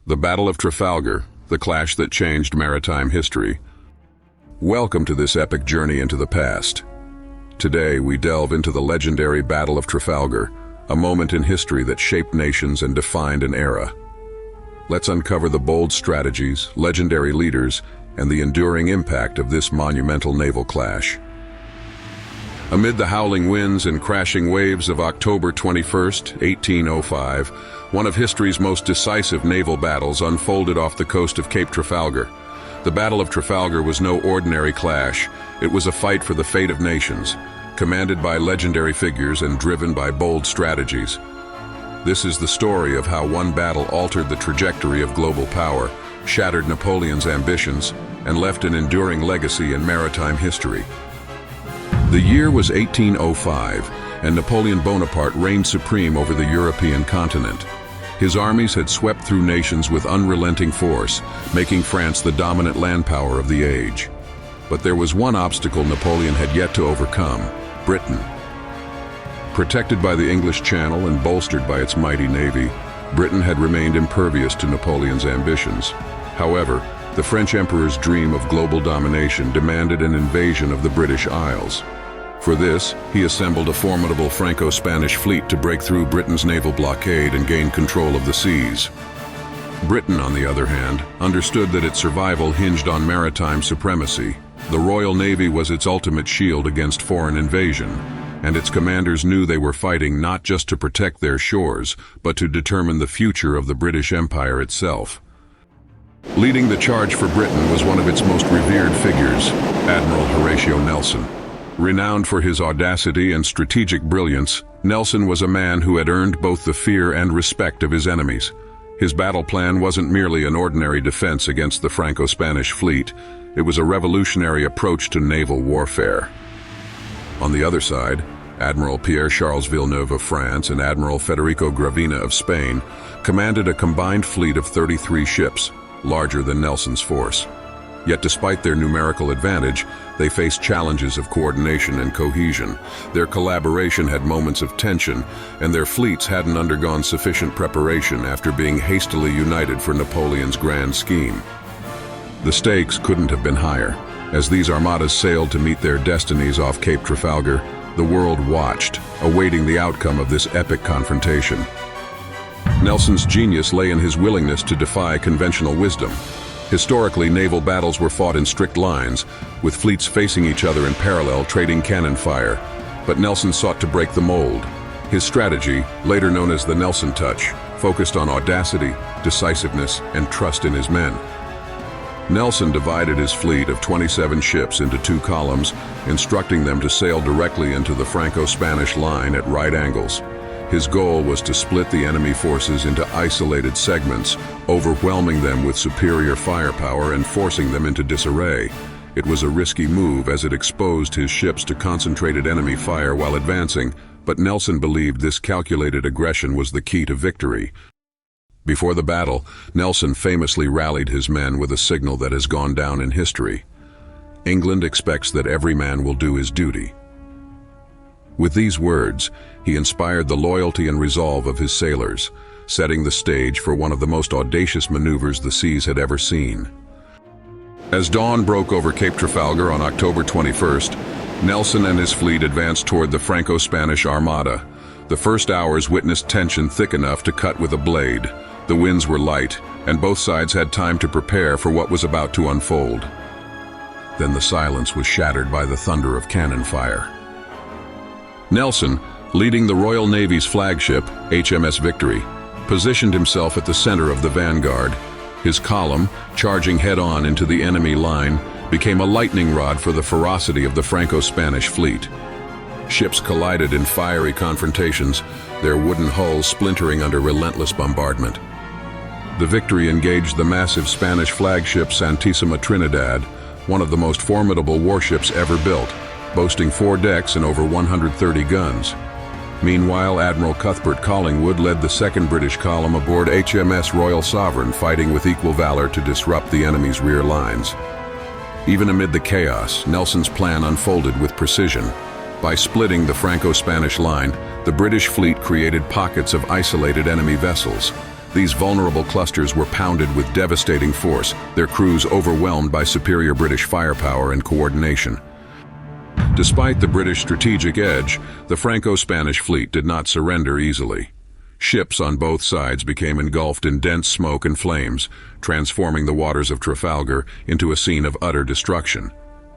The Battle of Trafalgar, the clash that changed maritime history. Welcome to this epic journey into the past. Today we delve into the legendary Battle of Trafalgar, a moment in history that shaped nations and defined an era. Let's uncover the bold strategies, legendary leaders, and the enduring impact of this monumental naval clash. Amid the howling winds and crashing waves of October 21st, 1805, one of history's most decisive naval battles unfolded off the coast of Cape Trafalgar. The Battle of Trafalgar was no ordinary clash. It was a fight for the fate of nations, commanded by legendary figures and driven by bold strategies. This is the story of how one battle altered the trajectory of global power, shattered Napoleon's ambitions, and left an enduring legacy in maritime history. The year was 1805, and Napoleon Bonaparte reigned supreme over the European continent. His armies had swept through nations with unrelenting force, making France the dominant land power of the age. But there was one obstacle Napoleon had yet to overcome: Britain. Protected by the English Channel and bolstered by its mighty navy, Britain had remained impervious to Napoleon's ambitions. However, the French emperor's dream of global domination demanded an invasion of the British Isles. For this, he assembled a formidable Franco-Spanish fleet to break through Britain's naval blockade and gain control of the seas. Britain, on the other hand, understood that its survival hinged on maritime supremacy. The Royal Navy was its ultimate shield against foreign invasion, and its commanders knew they were fighting not just to protect their shores, but to determine the future of the British Empire itself. Leading the charge for Britain was one of its most revered figures, Admiral Nelson. Renowned for his audacity and strategic brilliance, Nelson was a man who had earned both the fear and respect of his enemies. His battle plan wasn't merely an ordinary defense against the Franco-Spanish fleet. It was a revolutionary approach to naval warfare. On the other side, Admiral Pierre-Charles Villeneuve of France and Admiral Federico Gravina of Spain commanded a combined fleet of 33 ships, larger than Nelson's force. Yet despite their numerical advantage, they faced challenges of coordination and cohesion. Their collaboration had moments of tension, and their fleets hadn't undergone sufficient preparation after being hastily united for Napoleon's grand scheme. The stakes couldn't have been higher. As these armadas sailed to meet their destinies off Cape Trafalgar, the world watched, awaiting the outcome of this epic confrontation. Nelson's genius lay in his willingness to defy conventional wisdom. Historically, naval battles were fought in strict lines, with fleets facing each other in parallel, trading cannon fire. But Nelson sought to break the mold. His strategy, later known as the Nelson Touch, focused on audacity, decisiveness, and trust in his men. Nelson divided his fleet of 27 ships into two columns, instructing them to sail directly into the Franco-Spanish line at right angles. His goal was to split the enemy forces into isolated segments, overwhelming them with superior firepower and forcing them into disarray. It was a risky move as it exposed his ships to concentrated enemy fire while advancing, but Nelson believed this calculated aggression was the key to victory. Before the battle, Nelson famously rallied his men with a signal that has gone down in history. England expects that every man will do his duty. With these words, he inspired the loyalty and resolve of his sailors, setting the stage for one of the most audacious maneuvers the seas had ever seen. As dawn broke over Cape Trafalgar on October 21st, Nelson and his fleet advanced toward the Franco-Spanish Armada. The first hours witnessed tension thick enough to cut with a blade. The winds were light, and both sides had time to prepare for what was about to unfold. Then the silence was shattered by the thunder of cannon fire. Nelson, leading the Royal Navy's flagship, HMS Victory, positioned himself at the center of the vanguard. His column, charging head-on into the enemy line, became a lightning rod for the ferocity of the Franco-Spanish fleet. Ships collided in fiery confrontations, their wooden hulls splintering under relentless bombardment. The Victory engaged the massive Spanish flagship Santísima Trinidad, one of the most formidable warships ever built, boasting 4 decks and over 130 guns. Meanwhile, Admiral Cuthbert Collingwood led the 2nd British column aboard HMS Royal Sovereign, fighting with equal valor to disrupt the enemy's rear lines. Even amid the chaos, Nelson's plan unfolded with precision. By splitting the Franco-Spanish line, the British fleet created pockets of isolated enemy vessels. These vulnerable clusters were pounded with devastating force, their crews overwhelmed by superior British firepower and coordination. Despite the British strategic edge, the Franco-Spanish fleet did not surrender easily. Ships on both sides became engulfed in dense smoke and flames, transforming the waters of Trafalgar into a scene of utter destruction.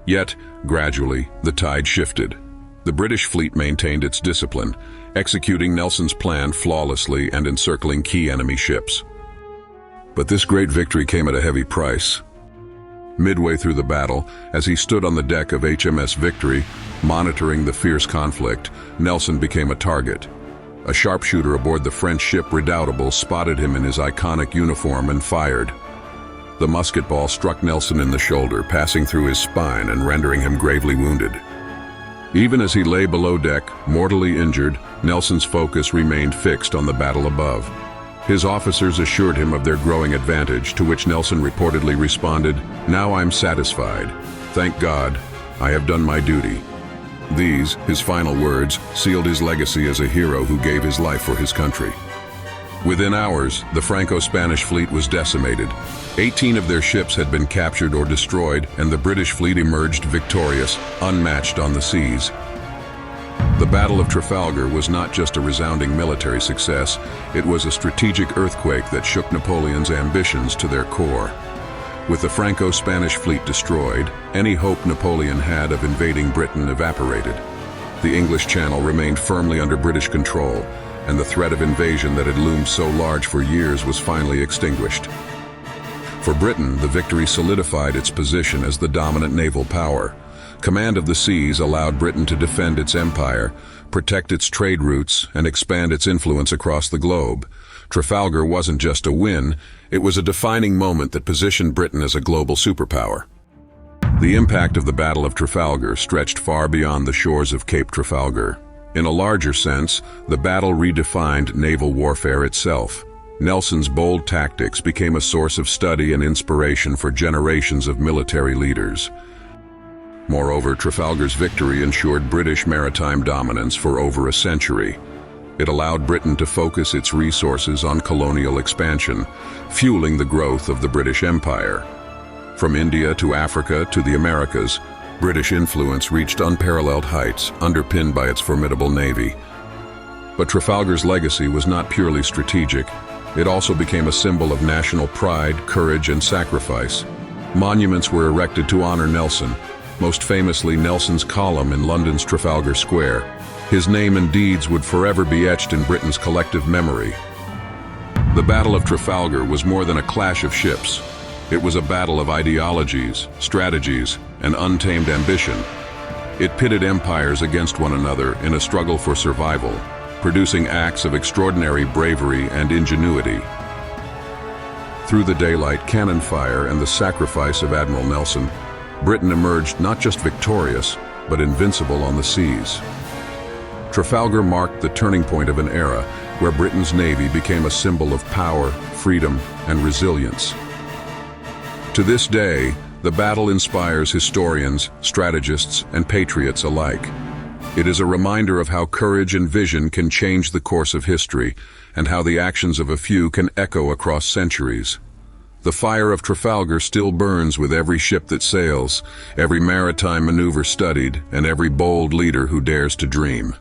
Yet, gradually, the tide shifted. The British fleet maintained its discipline, executing Nelson's plan flawlessly and encircling key enemy ships. But this great victory came at a heavy price. Midway through the battle, as he stood on the deck of HMS Victory, monitoring the fierce conflict, Nelson became a target. A sharpshooter aboard the French ship Redoutable spotted him in his iconic uniform and fired. The musket ball struck Nelson in the shoulder, passing through his spine and rendering him gravely wounded. Even as he lay below deck, mortally injured, Nelson's focus remained fixed on the battle above. His officers assured him of their growing advantage, to which Nelson reportedly responded, "Now I'm satisfied. Thank God, I have done my duty." These, his final words, sealed his legacy as a hero who gave his life for his country. Within hours, the Franco-Spanish fleet was decimated. 18 of their ships had been captured or destroyed, and the British fleet emerged victorious, unmatched on the seas. The Battle of Trafalgar was not just a resounding military success, it was a strategic earthquake that shook Napoleon's ambitions to their core. With the Franco-Spanish fleet destroyed, any hope Napoleon had of invading Britain evaporated. The English Channel remained firmly under British control, and the threat of invasion that had loomed so large for years was finally extinguished. For Britain, the victory solidified its position as the dominant naval power. Command of the seas allowed Britain to defend its empire, protect its trade routes, and expand its influence across the globe. Trafalgar wasn't just a win, it was a defining moment that positioned Britain as a global superpower. The impact of the Battle of Trafalgar stretched far beyond the shores of Cape Trafalgar. In a larger sense, the battle redefined naval warfare itself. Nelson's bold tactics became a source of study and inspiration for generations of military leaders. Moreover, Trafalgar's victory ensured British maritime dominance for over a century. It allowed Britain to focus its resources on colonial expansion, fueling the growth of the British Empire. From India to Africa to the Americas, British influence reached unparalleled heights, underpinned by its formidable navy. But Trafalgar's legacy was not purely strategic. It also became a symbol of national pride, courage, and sacrifice. Monuments were erected to honor Nelson, most famously Nelson's Column in London's Trafalgar Square. His name and deeds would forever be etched in Britain's collective memory. The Battle of Trafalgar was more than a clash of ships. It was a battle of ideologies, strategies, and untamed ambition. It pitted empires against one another in a struggle for survival, producing acts of extraordinary bravery and ingenuity. Through the daylight, cannon fire, and the sacrifice of Admiral Nelson, Britain emerged not just victorious, but invincible on the seas. Trafalgar marked the turning point of an era where Britain's navy became a symbol of power, freedom, and resilience. To this day, the battle inspires historians, strategists, and patriots alike. It is a reminder of how courage and vision can change the course of history, and how the actions of a few can echo across centuries. The fire of Trafalgar still burns with every ship that sails, every maritime maneuver studied, and every bold leader who dares to dream.